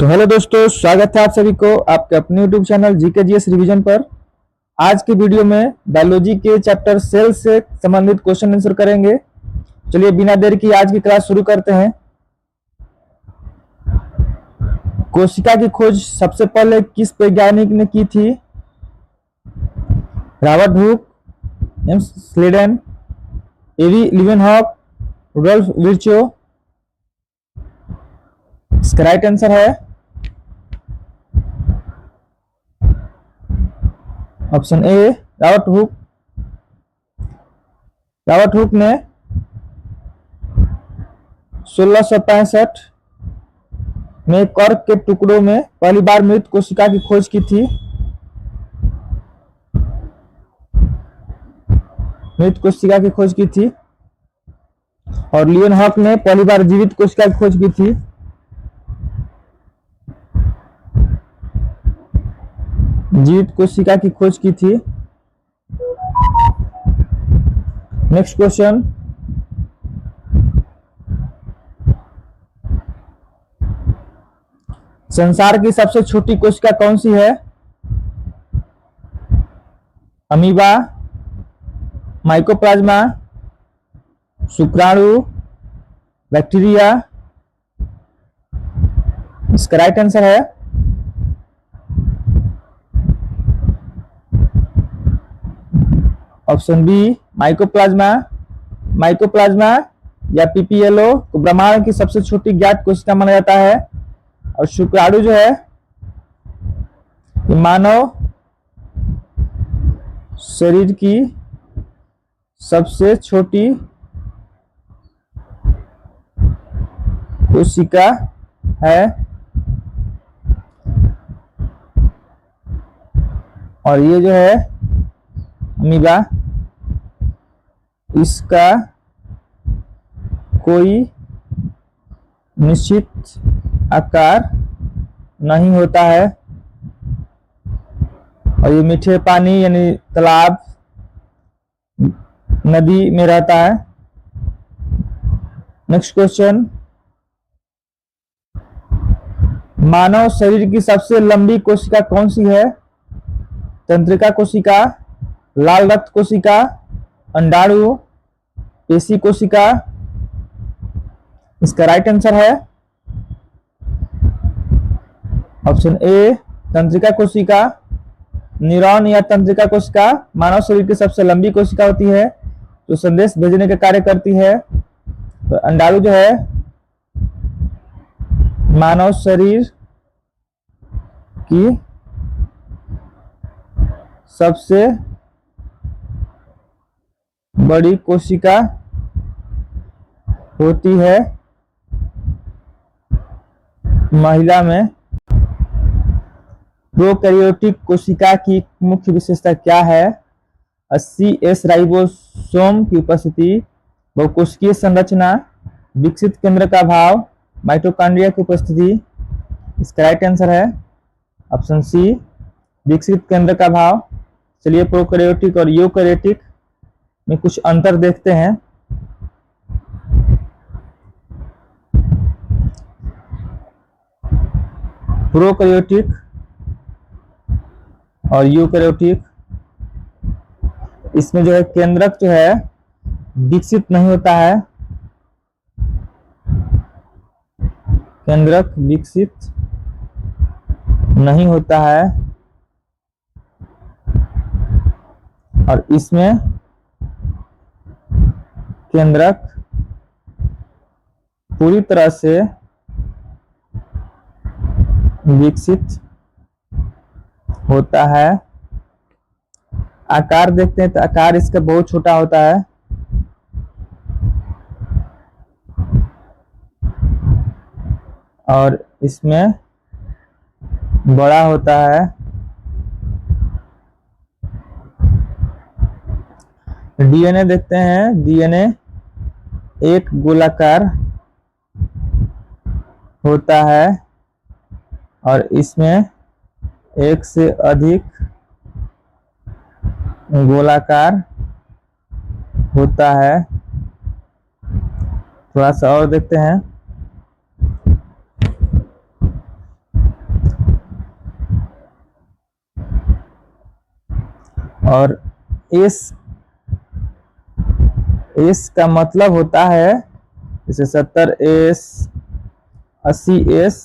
तो हेलो दोस्तों, स्वागत है आप सभी को आपके अपने YouTube channel GK GS revision पर। आज के वीडियो में बायोलॉजी के चैप्टर सेल से संबंधित क्वेश्चन आंसर करेंगे। चलिए बिना देर की आज की क्लास शुरू करते हैं। कोशिका की खोज सबसे पहले किस वैज्ञानिक ने की थी? रॉबर्ट हुक, जेम्स स्लेडन, एवी लीवेनहॉक, रुडोल्फ विर्चो। इसका राइट आंसर है ऑप्शन ए, रॉबर्ट हुक। रॉबर्ट हुक ने 1665 में कर्क के टुकड़ों में पहली बार मृत कोशिका की खोज की थी। मृत कोशिका की खोज की थी। और लीवेनहॉक ने पहली बार जीवित कोशिका की खोज की थी। जीवित कोशिका की खोज की थी। नेक्स्ट क्वेश्चन, संसार की सबसे छोटी कोशिका कौन सी है? अमीबा, माइकोप्लाज्मा, शुक्राणु, बैक्टीरिया। इसका राइट आंसर है ऑप्शन बी, माइकोप्लाज्मा। माइकोप्लाज्मा या पीपीएलओ को ब्रह्मांड की सबसे छोटी ज्ञात कोशिका माना जाता है। और शुक्राणु जो है मानव शरीर की सबसे छोटी कोशिका है। और ये जो है अमीबा, इसका कोई निश्चित आकार नहीं होता है और ये मीठे पानी यानी तालाब, नदी में रहता है। नेक्स्ट क्वेश्चन, मानव शरीर की सबसे लंबी कोशिका कौन सी है? तंत्रिका कोशिका, लाल रक्त कोशिका, अंडाणु, पेशी कोशिका। इसका राइट आंसर है ऑप्शन ए, तंत्रिका कोशिका। न्यूरॉन या तंत्रिका कोशिका मानव शरीर की सबसे लंबी कोशिका होती है जो संदेश भेजने का कार्य करती है। तो अंडाणु जो है मानव शरीर की सबसे बड़ी कोशिका होती है। महिला में प्रोकैरियोटिक कोशिका की मुख्य विशेषता क्या है? 80S राइबोसोम की उपस्थिति, बहुकोशिकीय संरचना, विकसित केंद्र का भाव, माइटोकॉन्ड्रिया की उपस्थिति। इसका राइट आंसर है ऑप्शन सी, विकसित केंद्र का भाव। चलिए प्रोकैरियोटिक और यूकैरियोटिक में कुछ अंतर देखते हैं। प्रोकैरियोटिक और यूकैरियोटिक, इसमें जो है केंद्रक जो है विकसित नहीं होता है। केंद्रक विकसित नहीं होता है और इसमें केंद्रक पूरी तरह से विकसित होता है। आकार देखते हैं तो आकार इसका बहुत छोटा होता है। और इसमें बड़ा होता है। डीएनए देखते हैं, डीएनए एक गोलाकार होता है और इसमें एक से अधिक गोलाकार होता है। थोड़ा सा और देखते हैं। और एस एस का मतलब होता है, जैसे 70S 80S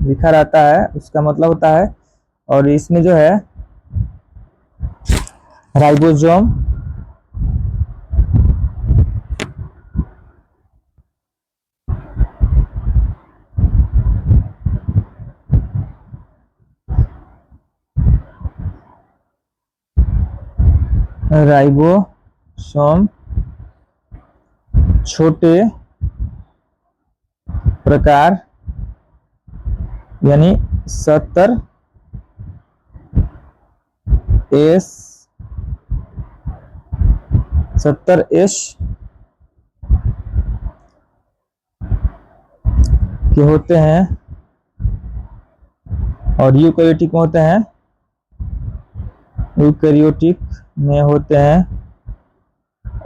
लिखा रहता है, उसका मतलब होता है। और इसमें जो है राइबोसोम, राइबोसोम छोटे प्रकार यानी 70S के होते हैं और यूकैरियोटिक में होते हैं, यूकैरियोटिक में होते हैं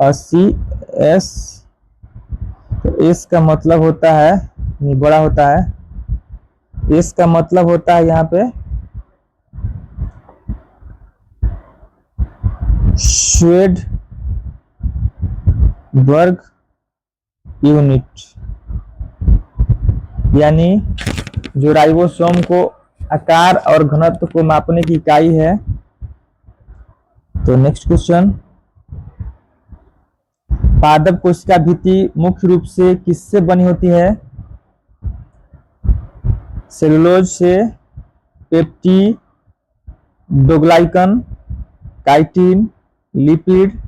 80S। तो एस का मतलब होता है, ये बड़ा होता है, एस का मतलब होता है यहाँ पे श्वेडबर्ग यूनिट, यानी जो राइबोसोम को आकार और घनत्व को मापने की इकाई है। तो नेक्स्ट क्वेश्चन, पादप कोशिका भित्ति मुख्य रूप से किससे बनी होती है? सेलुलोज से, पेप्टिडोग्लाइकन, काइटिन, लिपिड।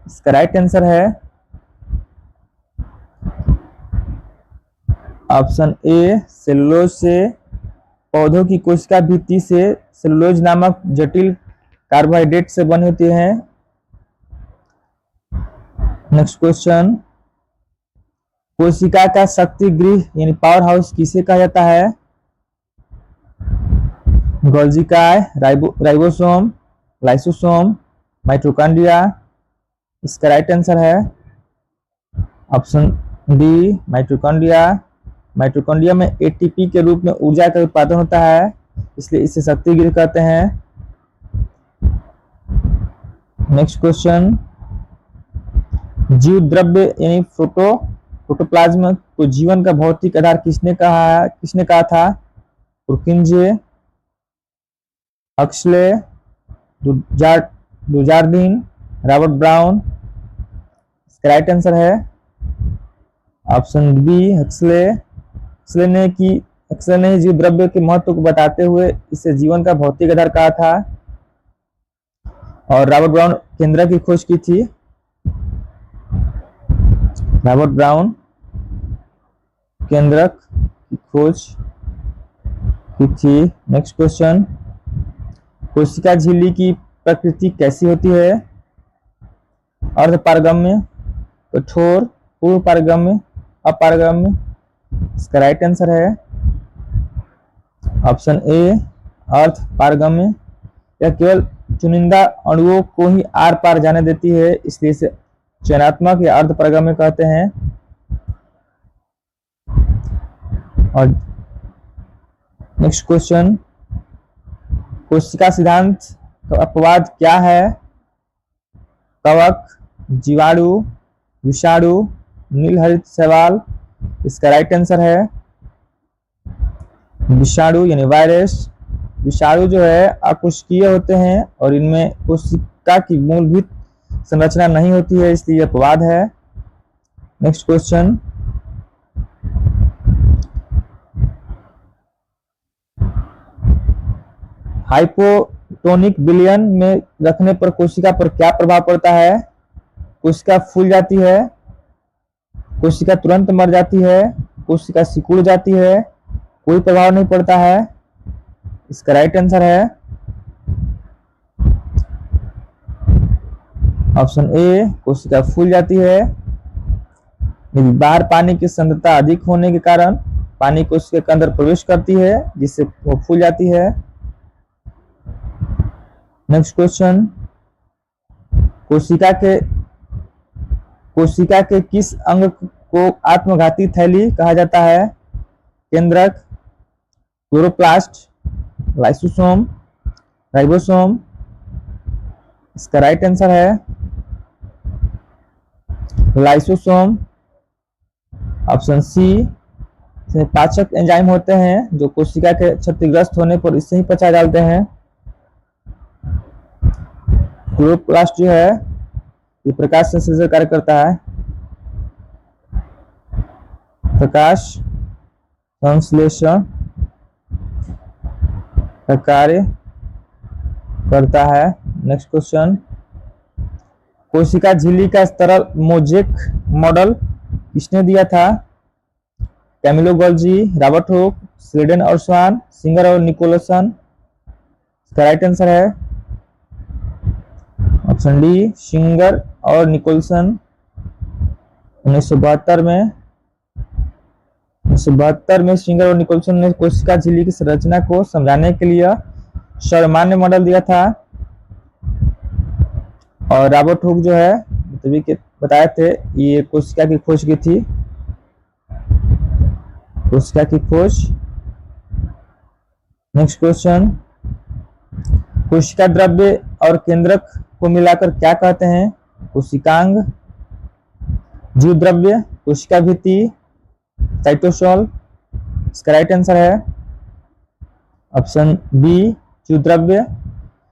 इसका राइट आंसर है ऑप्शन ए सेलुलोज से। पौधों की कोशिका भित्ति से सेलुलोज नामक जटिल कार्बोहाइड्रेट से बनी होती है। नेक्स्ट क्वेश्चन, कोशिका का शक्ति गृह यानी पावर हाउस किसे कहा जाता है? गोल्गी काय, राइबोसोम, लाइसोसोम, माइटोकॉन्ड्रिया। इसका राइट आंसर है ऑप्शन डी माइटोकॉन्ड्रिया। माइटोकॉन्ड्रिया में एटीपी के रूप में ऊर्जा का उत्पादन होता है, इसलिए इसे शक्ति गृह कहते हैं। नेक्स्ट क्वेश्चन, जीव द्रव्य यानी प्रोटोप्लाज्म को जीवन का भौतिक आधार किसने कहा था? Purkinje, Huxley, Dujardin, Robert Brown. इसका राइट आंसर है ऑप्शन बी हक्सले। हक्सले ने जीव द्रव्य के महत्व को बताते हुए इसे जीवन का भौतिक आधार कहा था, और रॉबर्ट ब्राउन केंद्रक की खोज की थी। रॉबर्ट ब्राउन केंद्रक की खोज की थी। नेक्स्ट क्वेश्चन, कोशिका झिल्ली की प्रकृति कैसी होती है? अर्धपारगम्य, कठोर, पूर्ण पारगम्य, अपारगम्य। इसका राइट आंसर है ऑप्शन ए अर्धपारगम्य। यह केवल चुनिंदा अणुओं को ही आर पार जाने देती है, इसलिए इसे चयनात्मक या अर्धपारगम्य कहते हैं। और नेक्स्ट क्वेश्चन, कोशिका सिद्धांत का अपवाद क्या है? कवक, जीवाणु, विषाणु, नीलहरित शैवाल। इसका राइट आंसर है विषाणु यानी वायरस। विषाणु जो है अकोशिकीय होते हैं और इनमें कोशिका की मूलभूत संरचना नहीं होती है, इसलिए अपवाद है। नेक्स्ट क्वेश्चन, हाइपोटोनिक विलयन में रखने पर कोशिका पर क्या प्रभाव पड़ता है? कोशिका फूल जाती है, कोशिका तुरंत मर जाती है, कोशिका सिकुड़ जाती है, कोई प्रभाव नहीं पड़ता है। इसका राइट आंसर है ऑप्शन ए कोशिका फूल जाती है। यदि बाहर पानी की सांद्रता अधिक होने के कारण पानी कोशिका के अंदर प्रवेश करती है, जिससे वो फूल जाती है। नेक्स्ट क्वेश्चन, कोशिका के किस अंग को आत्मघाती थैली कहा जाता है? केंद्रक, क्लोरोप्लास्ट, लाइसोसोम, राइबोसोम। इसका राइट आंसर है लाइसोसोम। ऑप्शन सी, इसमें पाचक एंजाइम होते हैं जो कोशिका के क्षतिग्रस्त होने पर इससे ही पचा डालते हैं। क्लोरोप्लास्ट जो है ये प्रकाश संश्लेषण कार्य करता है, प्रकाश संश्लेषण का कार्य करता है। नेक्स्ट क्वेश्चन, कोशिका झिल्ली का तरल मोजेक मॉडल किसने दिया था? Camillo Golgi, Robert Hooke, Schleiden और स्वान, सिंगर और निकोलसन। इसका राइट आंसर है ऑप्शन डी, सिंगर और निकोलसन। 1972 में सिंगर और निकोलसन ने कोशिका झिल्ली की संरचना को समझाने के लिए सर्वमान्य मॉडल दिया था। और रॉबर्ट हुक जो है तभी के बताए थे ये कोशिका की खोज की थी, कोशिका की खोज। नेक्स्ट क्वेश्चन, कोशिका द्रव्य और केंद्रक को मिलाकर क्या कहते हैं? कोशिकांग, जीव द्रव्य, कोशिका भित्ति, साइटोसोल। इसका राइट आंसर है ऑप्शन बी, जीव द्रव्य।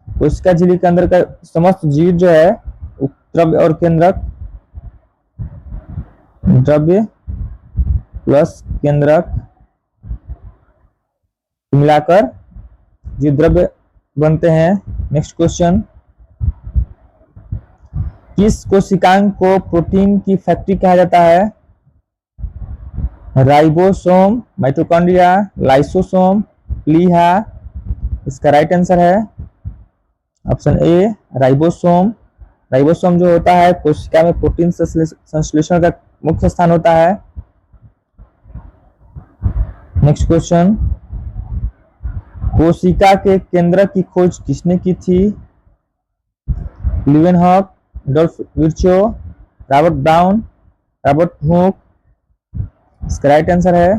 कोशिका झिल्ली के अंदर का समस्त जीव जो है द्रव्य और केंद्रक, द्रव्य प्लस केंद्रक मिलाकर जीव द्रव्य बनते हैं। नेक्स्ट क्वेश्चन, किस कोशिकांग को प्रोटीन की फैक्ट्री कहा जाता है? राइबोसोम, माइटोकॉन्ड्रिया, लाइसोसोम, प्लीहा। इसका राइट आंसर है ऑप्शन ए, राइबोसोम। राइबोसोम जो होता है कोशिका में प्रोटीन संश्लेषण का मुख्य स्थान होता है। नेक्स्ट क्वेश्चन, कोशिका के केंद्र की खोज किसने की थी? Leeuwenhoek, Rudolf Virchow, Robert Brown, Robert Hooke. इसका राइट आंसर है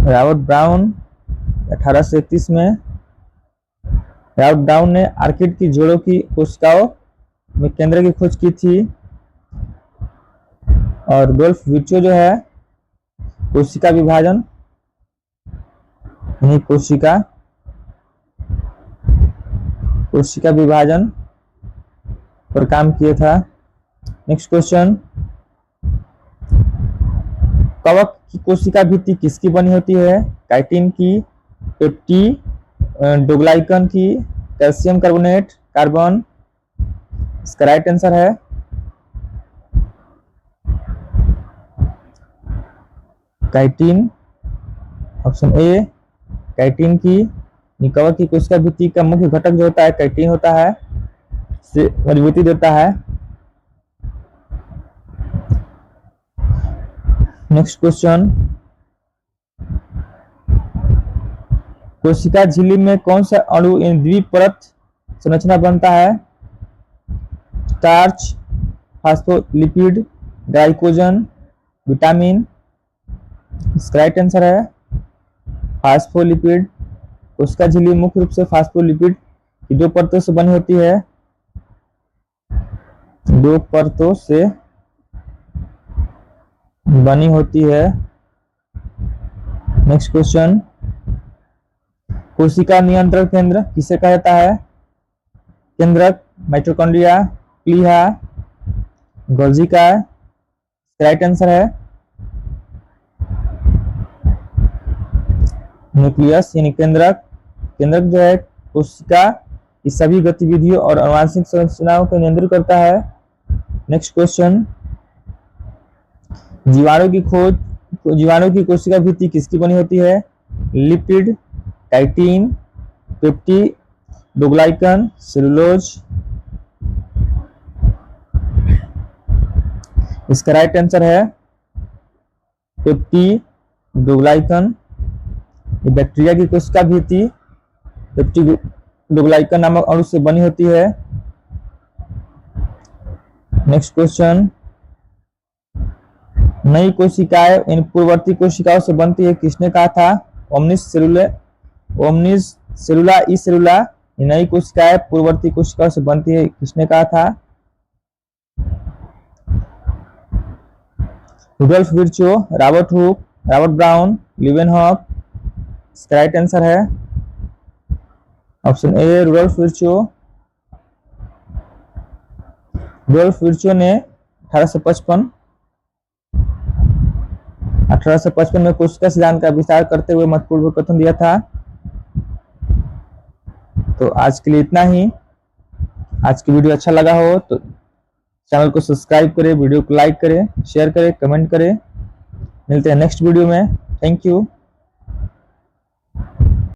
रॉबर्ट ब्राउन। 1831 में रॉबर्ट ब्राउन ने आर्किड की जोड़ों की कोशिकाओं में केंद्र की खोज की थी। और डॉल्फ विर्चो जो है कोशिका विभाजन, कोशिका विभाजन पर काम किया था। नेक्स्ट क्वेश्चन, कवक की कोशिका भित्ति किसकी बनी होती है? काइटिन की, पेप्टी डोग्लाइकन की, कैल्शियम कार्बोनेट, कार्बन। इसका राइट आंसर है काइटिन, ऑप्शन ए, काइटिन की। कवक की कोशिका भित्ति का मुख्य घटक जो होता है काइटिन होता है, से मजबूती देता है। नेक्स्ट क्वेश्चन, कोशिका झिल्ली में कौन सा अणु द्विपरत संरचना बनता है? Starch, phospholipid, glycogen, vitamin. इसका राइट आंसर है फास्फोलिपिड। कोशिका झिल्ली मुख्य रूप से फास्फोलिपिड की 2 परतों से बनी होती है, 2 परतों से बनी होती है। नेक्स्ट क्वेश्चन, कोशिका नियंत्रण केंद्र किसे कहा जाता है? केंद्रक, माइटोकॉन्ड्रिया, प्लीहा, गोल्जी का। राइट आंसर है न्यूक्लियस यानी केंद्रक। केंद्रक जो है कोशिका की सभी गतिविधियों और आनुवंशिक संरचनाओं को नियंत्रित करता है। नेक्स्ट क्वेश्चन, जीवाणु की कोशिका भित्ति किसकी बनी होती है? Lipid, chitin, peptidoglycan, cellulose. इसका राइट आंसर है पेप्टी डोग्लाइकन। ये बैक्टीरिया की कोशिका भित्ति पेप्टी डोग्लाइकन नामक अणु से बनी होती है। नेक्स्ट क्वेश्चन, नई कोशिकाएं इन पूर्ववर्ती कोशिकाओं से बनती है किसने कहा था? ओमनिस सेलुला ई सेलुला नई कोशिकाएं पूर्ववर्ती कोशिकाओं से बनती है, किसने कहा था? Rudolf Virchow, Robert Hooke, Robert Brown, Leeuwenhoek. इसका राइट आंसर है option A Rudolf Virchow. Rudolf Virchow ने 1855 में कोशिका सिद्धांत का विस्तार करते हुए महत्वपूर्ण कथन दिया था। तो आज के लिए इतना ही। आज की वीडियो अच्छा लगा हो तो चैनल को सब्सक्राइब करें, वीडियो को लाइक करें, शेयर करें, कमेंट करें। मिलते हैं नेक्स्ट वीडियो में। Thank you.